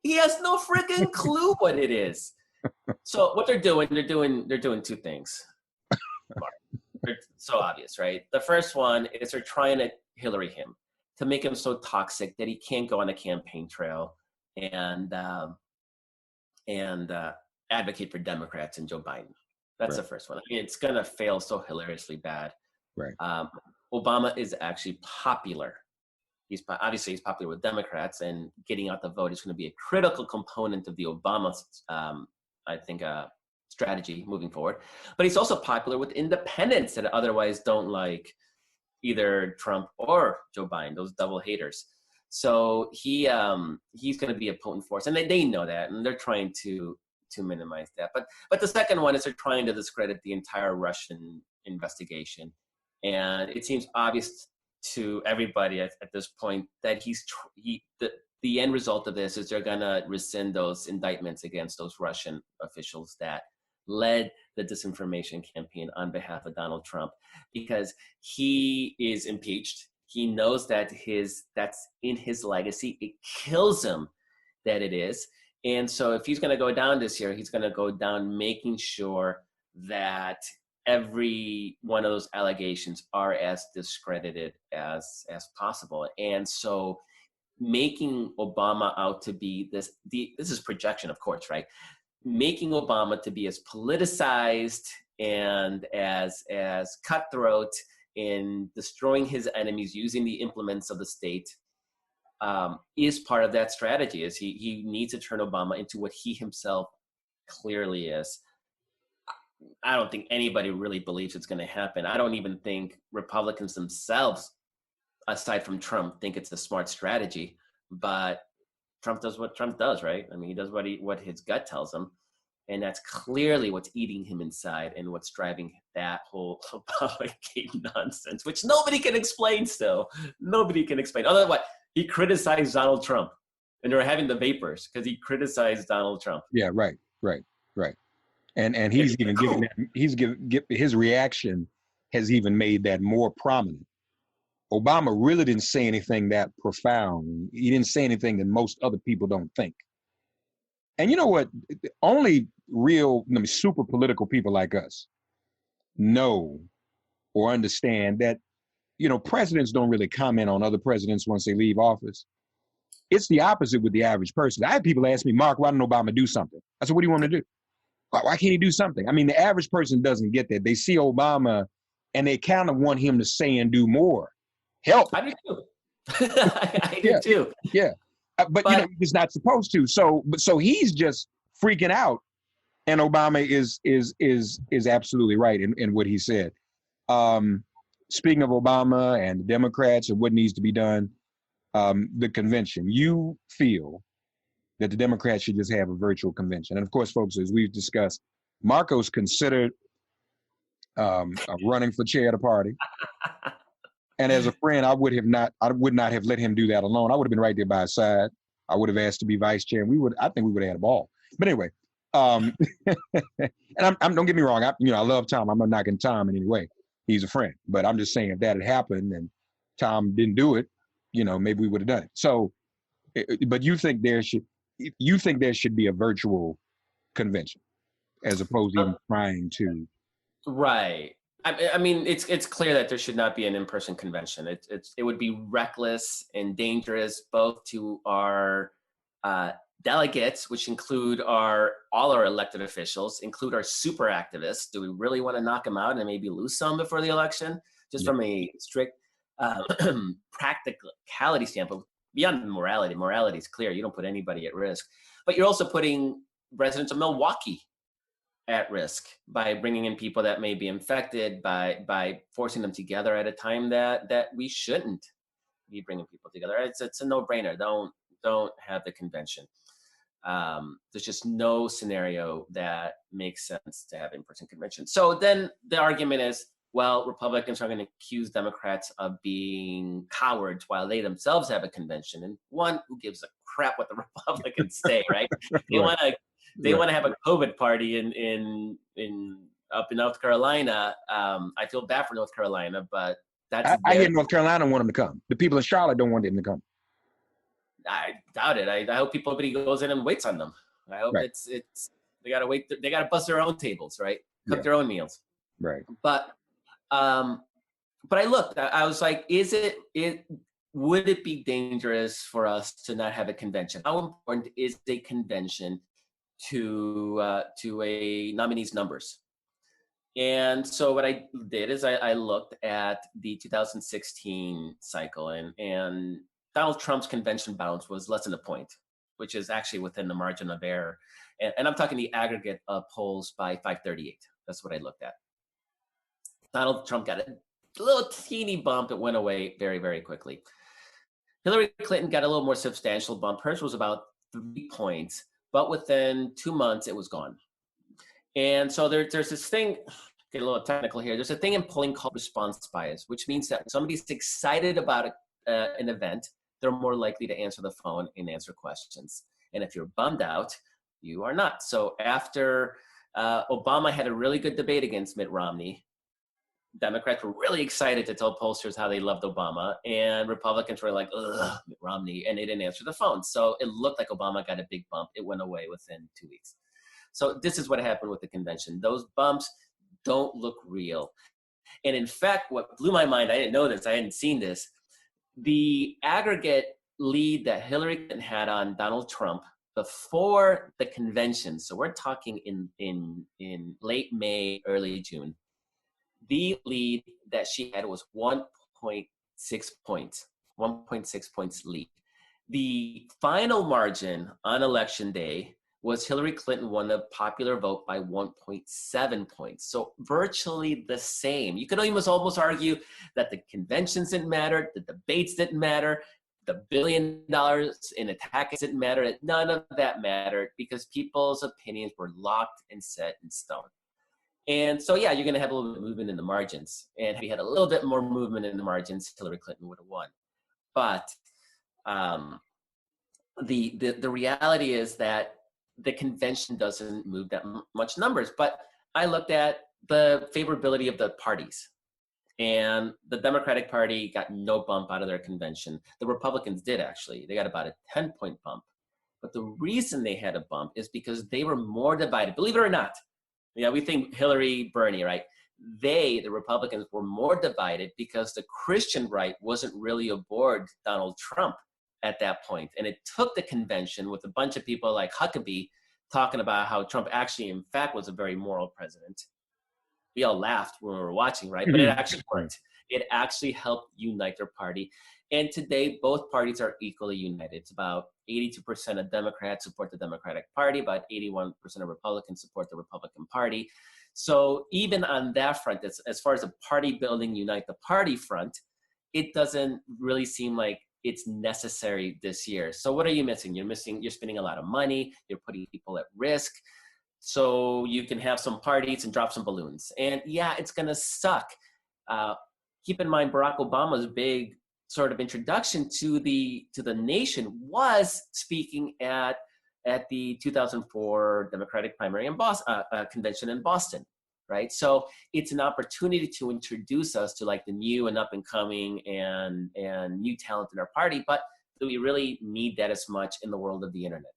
He has no freaking clue what it is. So what they're doing 2 things. They're so obvious, right? The first one is they're trying to Hillary him, to make him so toxic that he can't go on the campaign trail and advocate for Democrats and Joe Biden. That's the first one. I mean, it's gonna fail so hilariously bad. Right. Obama is actually popular. He's popular with Democrats, and getting out the vote is going to be a critical component of the Obama, strategy moving forward. But he's also popular with independents that otherwise don't like either Trump or Joe Biden, those double haters. So he's going to be a potent force, and they know that, and they're trying to minimize that. But the second one is they're trying to discredit the entire Russian investigation, and it seems obvious to everybody at this point that the end result of this is they're going to rescind those indictments against those Russian officials that led the disinformation campaign on behalf of Donald Trump, because he is impeached. He knows that that's in his legacy. It kills him that it is. And so if he's going to go down this year, he's going to go down making sure that every one of those allegations are as discredited as possible. And so making Obama out to be this is projection, of course, right? Making Obama to be as politicized and as cutthroat in destroying his enemies using the implements of the state is part of that strategy. Is he needs to turn Obama into what he himself clearly is. I don't think anybody really believes it's going to happen. I don't even think Republicans themselves, aside from Trump, think it's a smart strategy. But Trump does what Trump does, right? I mean, he does what his gut tells him. And that's clearly what's eating him inside and what's driving that whole Obamagate nonsense, which nobody can explain still. Nobody can explain. Other than what? He criticized Donald Trump. And they're having the vapors because he criticized Donald Trump. Yeah, right. And he's even given that, his reaction has even made that more prominent. Obama really didn't say anything that profound. He didn't say anything that most other people don't think. And you know what? Only real, super political people like us know or understand that, presidents don't really comment on other presidents once they leave office. It's the opposite with the average person. I had people ask me, Mark, why didn't Obama do something? I said, what do you want to do? Why can't he do something? I mean, the average person doesn't get that. They see Obama and they kind of want him to say and do more. Help. I do too. I do too. Yeah. But he's not supposed to. So he's just freaking out. And Obama is absolutely right in what he said. Speaking of Obama and the Democrats and what needs to be done, the convention, you feel that the Democrats should just have a virtual convention. And of course, folks, as we've discussed, Markos considered running for chair of the party. And as a friend, I would not have let him do that alone. I would have been right there by his side. I would have asked to be vice chair. And I think we would have had a ball. But anyway, and don't get me wrong. I love Tom. I'm not knocking Tom in any way. He's a friend. But I'm just saying, if that had happened and Tom didn't do it, maybe we would have done it. So, but you think there should be a virtual convention as opposed to even trying to. Right. I mean, it's clear that there should not be an in-person convention. It would be reckless and dangerous both to our delegates, which include all our elected officials, include our super activists. Do we really want to knock them out and maybe lose some before the election? Just from a strict practicality standpoint, beyond morality is clear. You don't put anybody at risk. But you're also putting residents of Milwaukee at risk by bringing in people that may be infected, by forcing them together at a time that we shouldn't be bringing people together. It's a no-brainer. Don't have the convention. There's just no scenario that makes sense to have in-person convention. So then the argument is, well, Republicans are going to accuse Democrats of being cowards while they themselves have a convention. And one, who gives a crap what the Republicans say, right? They want to have a COVID party in up in North Carolina. I feel bad for North Carolina, but I hear North Carolina want them to come. The people in Charlotte don't want them to come. I doubt it. I hope nobody goes in and waits on them. I hope it's they gotta wait. They gotta bust their own tables, right? Cook their own meals. Right. But I looked. I was like, would it be dangerous for us to not have a convention? How important is a convention to a nominee's numbers? And so what I did is I looked at the 2016 cycle, and Donald Trump's convention bounce was less than a point, which is actually within the margin of error. And I'm talking the aggregate of polls by 538. That's what I looked at. Donald Trump got a little teeny bump. It went away very, very quickly. Hillary Clinton got a little more substantial bump. Hers was about 3 points, but within 2 months, it was gone. And so there's this thing, get a little technical here. There's a thing in polling called response bias, which means that when somebody's excited about an event, they're more likely to answer the phone and answer questions. And if you're bummed out, you are not. So after Obama had a really good debate against Mitt Romney, Democrats were really excited to tell pollsters how they loved Obama, and Republicans were like, ugh, Mitt Romney, and they didn't answer the phone. So it looked like Obama got a big bump. It went away within 2 weeks. So this is what happened with the convention. Those bumps don't look real. And in fact, what blew my mind, I didn't know this, I hadn't seen this, the aggregate lead that Hillary Clinton had on Donald Trump before the convention, so we're talking in late May, early June, the lead that she had was 1.6 points, 1.6 points lead. The final margin on election day was Hillary Clinton won the popular vote by 1.7 points. So virtually the same. You could almost argue that the conventions didn't matter, the debates didn't matter, the $1 billion in attacks didn't matter. None of that mattered because people's opinions were locked and set in stone. And so, yeah, you're going to have a little bit of movement in the margins. And if you had a little bit more movement in the margins, Hillary Clinton would have won. But the reality is that the convention doesn't move that much numbers. But I looked at the favorability of the parties. And the Democratic Party got no bump out of their convention. The Republicans did, actually. They got about a 10-point bump. But the reason they had a bump is because they were more divided. Believe it or not, we think Hillary, Bernie, right? The Republicans, were more divided because the Christian right wasn't really aboard Donald Trump at that point. And it took the convention with a bunch of people like Huckabee talking about how Trump actually, in fact, was a very moral president. We all laughed when we were watching, right? But it actually worked. It actually helped unite their party. And today, both parties are equally united. It's about 82% of Democrats support the Democratic Party, about 81% of Republicans support the Republican Party. So even on that front, as far as a party building, unite the party front, it doesn't really seem like it's necessary this year. So what are you missing? You're spending a lot of money, you're putting people at risk. So you can have some parties and drop some balloons. And yeah, it's gonna suck. Keep in mind, Barack Obama's big sort of introduction to the nation was speaking at the 2004 Democratic primary in Boston, convention in Boston, right? So it's an opportunity to introduce us to like the new and up and coming and new talent in our party. But do we really need that as much in the world of the internet?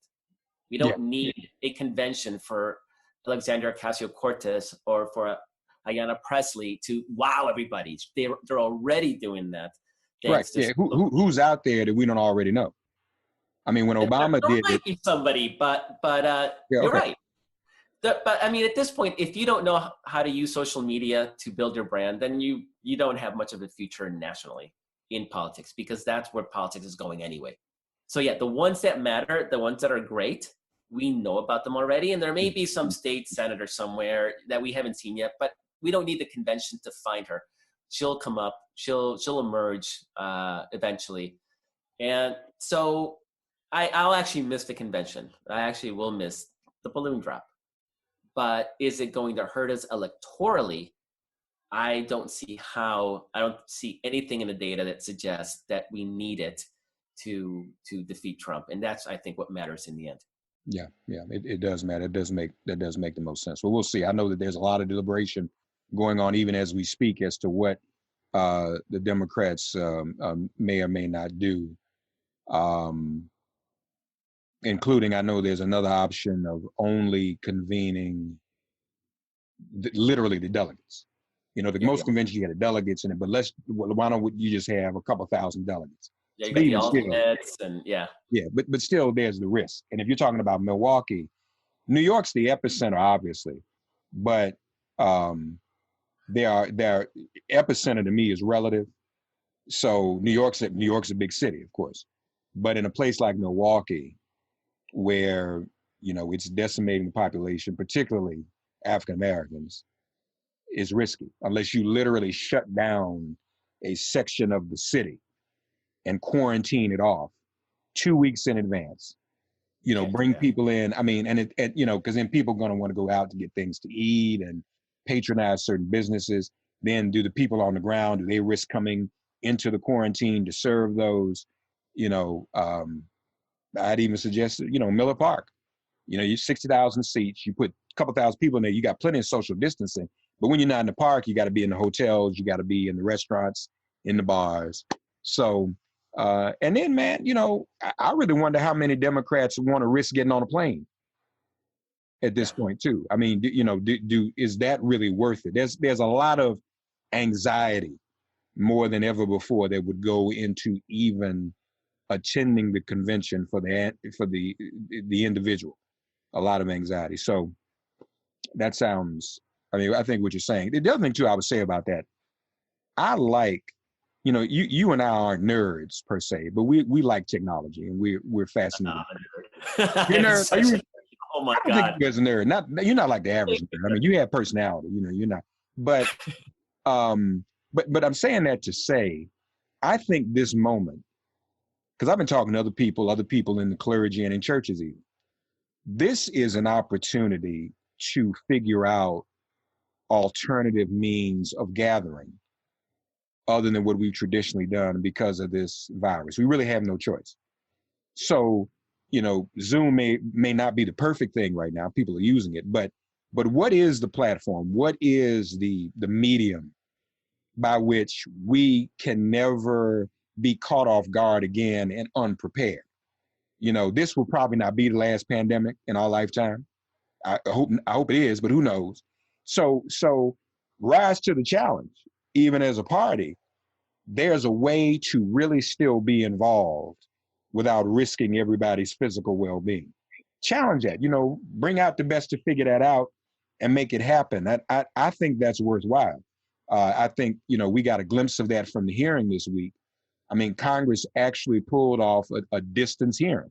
We don't need a convention for Alexandria Ocasio-Cortez or for Ayanna Pressley to wow everybody. They're already doing that. Right. Yeah. Who's out there that we don't already know? I mean, when Obama did might be somebody, but you're right. But I mean, at this point, if you don't know how to use social media to build your brand, then you don't have much of a future nationally in politics, because that's where politics is going anyway. So yeah, the ones that matter, the ones that are great, we know about them already. And there may be some state senator somewhere that we haven't seen yet, but we don't need the convention to find her. She'll come up, she'll emerge eventually. And so I'll actually miss the convention. I actually will miss the balloon drop. But is it going to hurt us electorally? I don't see how. I don't see anything in the data that suggests that we need it to defeat Trump. And that's, I think, what matters in the end. Yeah, it does matter. That does make the most sense. Well, we'll see. I know that there's a lot of deliberation going on even as we speak as to what the Democrats may or may not do. Including, I know there's another option of only convening literally the delegates. You know, most conventions you got the delegates in it, but why don't you just have a couple thousand delegates? Yeah, you got the alternates and yeah. Yeah, but still there's the risk. And if you're talking about Milwaukee, New York's the epicenter, obviously, but their epicenter to me is relative. So New York's a big city, of course, but in a place like Milwaukee, where, you know, it's decimating the population, particularly African Americans, is risky unless you literally shut down a section of the city and quarantine it off 2 weeks in advance. You know, bring people in. I mean, and you know, because then people are going to want to go out to get things to eat and patronize certain businesses. Then do the people on the ground, do they risk coming into the quarantine to serve those? You know, I'd even suggest, you know, Miller Park. You know, you 60,000 seats, you put a couple thousand people in there, you got plenty of social distancing. But when you're not in the park, you got to be in the hotels, you got to be in the restaurants, in the bars. So, and then, man, you know, I really wonder how many Democrats want to risk getting on a plane at this point too. I mean, you know, is that really worth it? There's a lot of anxiety more than ever before that would go into even attending the convention for the individual. A lot of anxiety. So that sounds, I mean, I think what you're saying. The other thing too I would say about that, I like, you know, you and I aren't nerds per se, but we like technology and we're fascinated. You're nerds. Are you? Oh my I don't God. think you're a nerd. You're not like the average nerd. I mean, you have personality. You know, you're not. But I'm saying that to say, I think this moment, because I've been talking to other people in the clergy and in churches even. This is an opportunity to figure out alternative means of gathering other than what we've traditionally done because of this virus. We really have no choice. So, you know, Zoom may not be the perfect thing right now. People are using it, but what is the platform? What is the medium by which we can never be caught off guard again and unprepared? You know, this will probably not be the last pandemic in our lifetime. I hope it is, but who knows? So rise to the challenge. Even as a party, there's a way to really still be involved without risking everybody's physical well-being. Challenge that, you know, bring out the best to figure that out and make it happen. I think that's worthwhile. I think, you know, we got a glimpse of that from the hearing this week. I mean, Congress actually pulled off a distance hearing,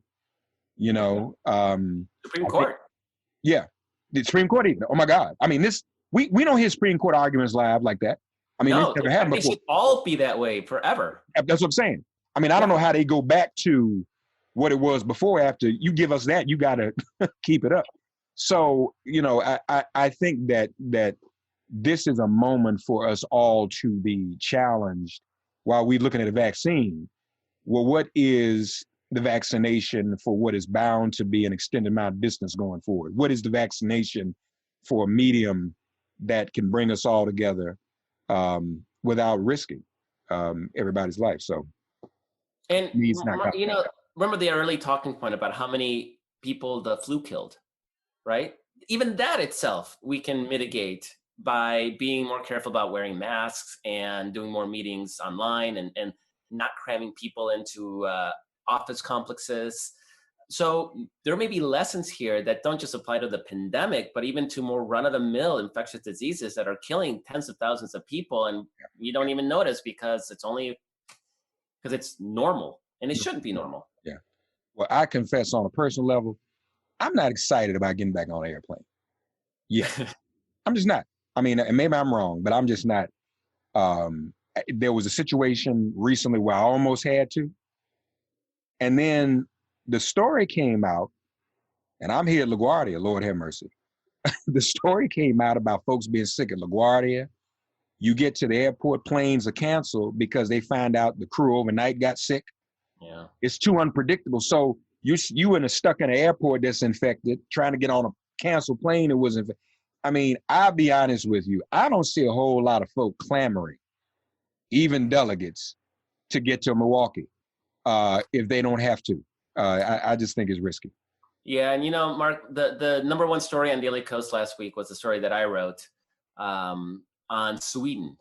you know. Supreme Court. The Supreme Court even. Oh my God. I mean, we don't hear Supreme Court arguments live like that. I mean, no, it's never happened before. They should all be that way forever. That's what I'm saying. I mean, I don't know how they go back to what it was before. After you give us that, you got to keep it up. So, you know, I think that this is a moment for us all to be challenged while we're looking at a vaccine. Well, what is the vaccination for what is bound to be an extended amount of distance going forward? What is the vaccination for a medium that can bring us all together without risking everybody's life? So, and you know, remember the early talking point about how many people the flu killed, right? Even that itself, we can mitigate by being more careful about wearing masks and doing more meetings online and not cramming people into office complexes. So there may be lessons here that don't just apply to the pandemic, but even to more run-of-the-mill infectious diseases that are killing tens of thousands of people, and we don't even notice because it's normal, and it shouldn't be normal. Yeah. Well, I confess on a personal level, I'm not excited about getting back on an airplane. Yeah, I'm just not. I mean, and maybe I'm wrong, but I'm just not. There was a situation recently where I almost had to. And then the story came out, and I'm here at LaGuardia, Lord have mercy. The story came out about folks being sick at LaGuardia. You get to the airport, planes are canceled because they find out the crew overnight got sick. Yeah. It's too unpredictable. So you stuck in an airport that's infected, trying to get on a canceled plane that was infected. I mean, I'll be honest with you. I don't see a whole lot of folk clamoring, even delegates, to get to Milwaukee if they don't have to. I just think it's risky. Yeah, and Mark, the number one story on DailyKos last week was the story that I wrote on Sweden.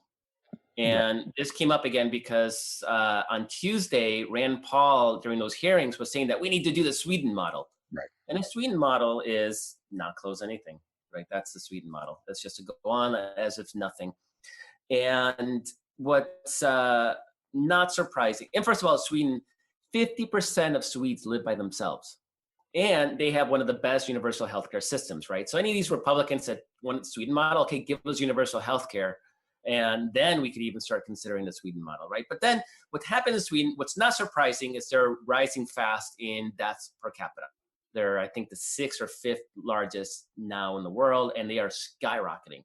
And this came up again because on Tuesday, Rand Paul, during those hearings, was saying that we need to do the Sweden model. Right. And the Sweden model is not close anything, right? That's the Sweden model. That's just to go on as if nothing. And what's not surprising, and first of all, Sweden, 50% of Swedes live by themselves. And they have one of the best universal healthcare systems, right? So any of these Republicans that want the Sweden model, okay, give us universal healthcare. And then we could even start considering the Sweden model, right? But then what happened in Sweden, what's not surprising is they're rising fast in deaths per capita. They're, I think, the 6th or 5th largest now in the world, and they are skyrocketing.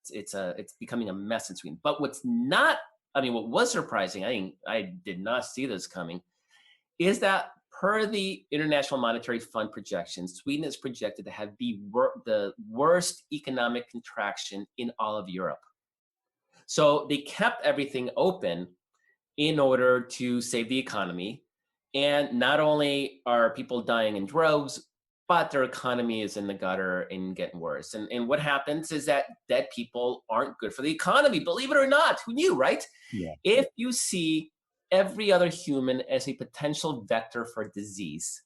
It's becoming a mess in Sweden. But what was surprising, I did not see this coming, is that per the International Monetary Fund projections, Sweden is projected to have the worst economic contraction in all of Europe. So they kept everything open in order to save the economy. And not only are people dying in droves, but their economy is in the gutter and getting worse. And what happens is that dead people aren't good for the economy, believe it or not. Who knew, right? Yeah. If you see every other human as a potential vector for disease,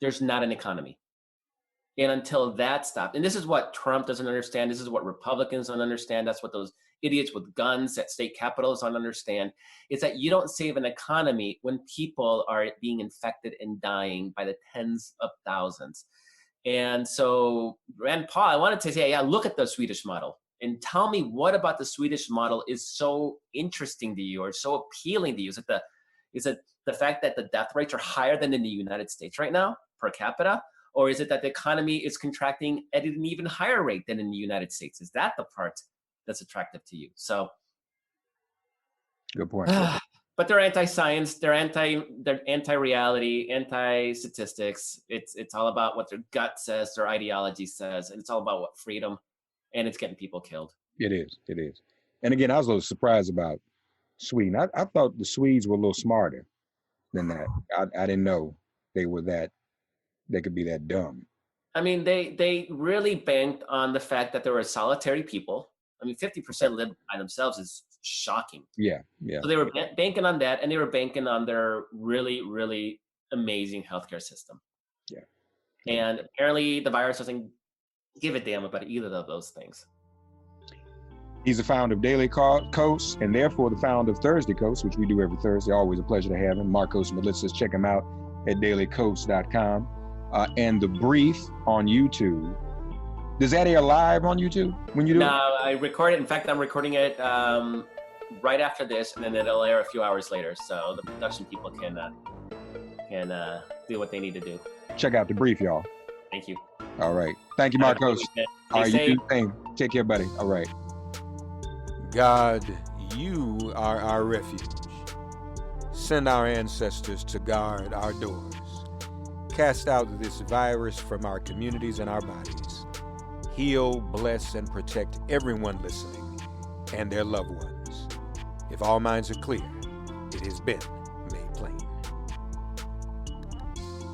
there's not an economy. And until that stops, and this is what Trump doesn't understand, this is what Republicans don't understand, that's what those idiots with guns at state capitals don't understand, is that you don't save an economy when people are being infected and dying by the tens of thousands. And so Rand Paul, I wanted to say, yeah, look at the Swedish model and tell me what about the Swedish model is so interesting to you or so appealing to you. Is it the fact that the death rates are higher than in the United States right now per capita? Or is it that the economy is contracting at an even higher rate than in the United States? Is that the part that's attractive to you? So, good point. But they're anti-science, they're anti-reality, anti-statistics. It's all about what their gut says, their ideology says, and it's all about what freedom, and it's getting people killed. It is. And again, I was a little surprised about Sweden. I thought the Swedes were a little smarter than that. I didn't know they could be that dumb. I mean, they really banked on the fact that they were solitary people. I mean, 50% live by themselves is shocking. Yeah. So they were banking on that, and they were banking on their really, really amazing healthcare system. Yeah. And apparently the virus doesn't give a damn about either of those things. He's the founder of DailyKos and therefore the founder of ThursdayKos, which we do every Thursday. Always a pleasure to have him. Markos Moulitsas. Check him out at dailykos.com. And The Brief on YouTube. Does that air live on YouTube when you do it? No, I record it. In fact, I'm recording it right after this, and then it'll air a few hours later. So the production people can do what they need to do. Check out The Brief, y'all. Thank you. All right. Thank you, Markos. All right, you do the same. Take care, buddy. All right. God, you are our refuge. Send our ancestors to guard our doors. Cast out this virus from our communities and our bodies. Heal, bless, and protect everyone listening and their loved ones. If all minds are clear, it has been made plain.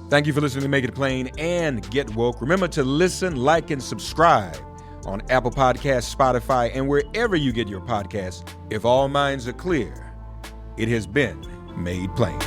Thank you for listening to Make It Plain and Get Woke. Remember to listen, like, and subscribe on Apple Podcasts, Spotify, and wherever you get your podcasts. If all minds are clear, it has been made plain.